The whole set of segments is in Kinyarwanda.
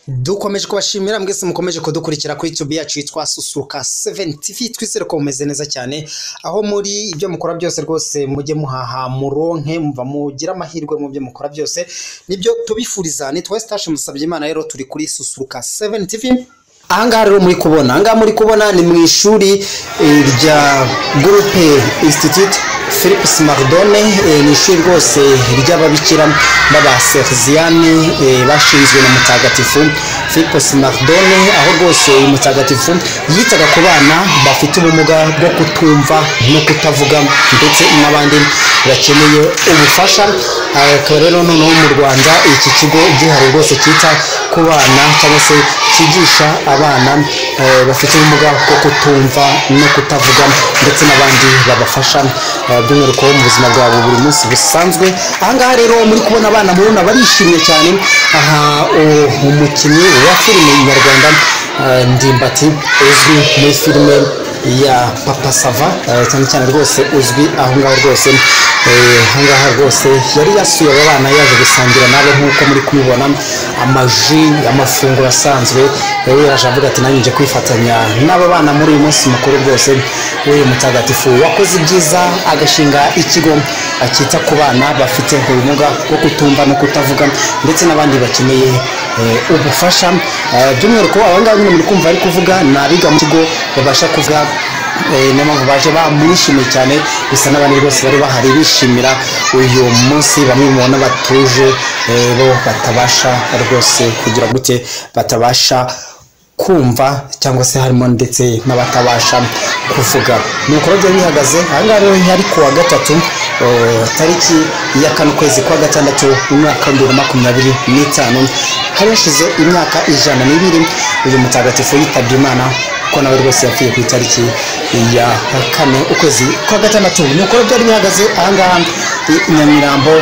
Dukomeje kubashimira mwese mukomeje kudukurikira kuri YouTube yacu yitwa Susuruka 7 TV. Twizere ko mumeze neza cyane aho muri ibyo mukora byose rwose mujye muhaha muronke mva mugira amahirwe mu byo mukora byose nibyo tubifuriza. Ni Twastash Musabyimana rero turi kuri Susuruka 7 TV. Ahangaha rero muri kubona ni mu ishuri rya Groupe Institute Philippe Mardone, ni ishuri rwose ry'ababikira baba Serziani bashinzwe na Mutagatifu Philippe Mardone, aho rwose uyu Mutagatifu yitaga ku bana bafite ubumuga bwo kutumva no kutavuga ndetse n'abandi bakeneye ubufasha. Akaba rero noneho mu Rwanda iki kigo gihari rwose cyita ku bana cyangwa se kigisha abana bafite ubumuga bwo kutumva no kutavuga ndetse n'abandi babafasha by'umwihariko mu buzima bwabo buri munsi busanzwe. Ahangaha rero muri kubona abana muruna barishimye cyane. Aha umukinnyi wa filime nyarwanda Ndimbati uzwi muri filime ya Papa Sava cyane rwose uzwi aho ngaho rwose. Ahangaha rwose yari yasuye abana yaje gusangira nabo nk'uko muri kubibona amaji amafunguro asanzwe. Yaje avuga ati nanjye kwifatanya n'aba bana muri uyu munsi mukuru rwose. Uyu Mutagatifu wakoze ibyiza agashinga ikigo akita ku bana bafite ubumuga bwo kutumva no kutavuga ndetse n'abandi bakeneye ubufasha by'umwihariko. Abangaba nyine muri kumva ari kuvuga nabiga mu kigo babasha kuvuga n'abantu baje bamwishimiye cyane. Gusa n'abandi rwose bari bahari bishimira uyu munsi. Bamwe mubona batuje bo batabasha rwose kugira gute batabasha kumva cyangwa se harimo ndetse n'abatabasha kuvuga. Nuko rero bihagaze ahangaha rero ari ku wa gatatu tariki ya 4 kwezi kwa gatandatu umwaka 2025. Hari hashize imyaka 102 uyu Mutagatifu yitabye Imana ko nawe rwose yapfuye ku itariki ya 4 ukwezi kwa gatandatu. Nuko byari bihagaze ahangaha Nyamirambo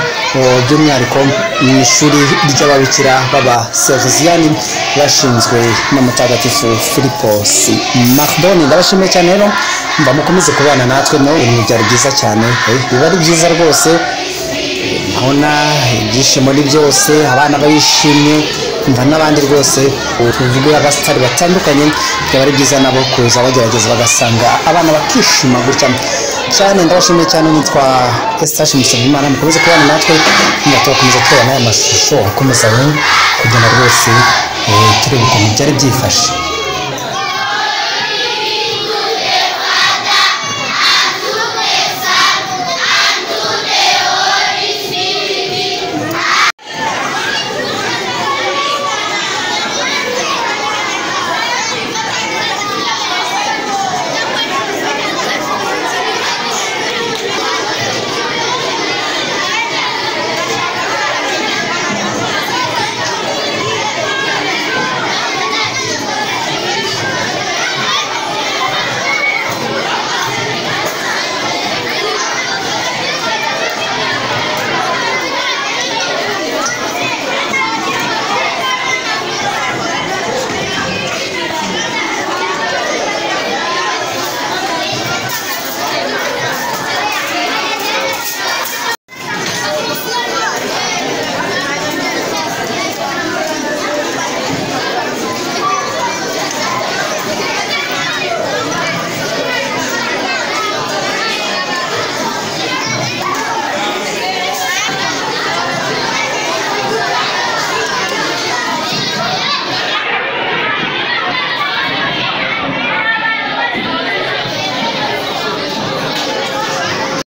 by'umwihariko mu ishuri ry'ababikira baba Serziani bashinzwe na Mutagatifu Philippe Mardone. Ndabashimiye cyane rero mba mukomeze kubana natwe no byari byiza cyane. Biba ari byiza rwose nabona ibyishimo ni byose abana bayishimye mva n'abandi rwose tuvuga abasitari batandukanye. Byaba ari byiza nabo kuza bagerageza bagasanga abana bakishima gutya cyane. Ndabashimiye cyane. Nitwa Twastash Musabyimana. Mukomeze kubana natwe turakomeza tubona aya mashusho akomeza kugenda rwose turi gukomeza byari byifashe.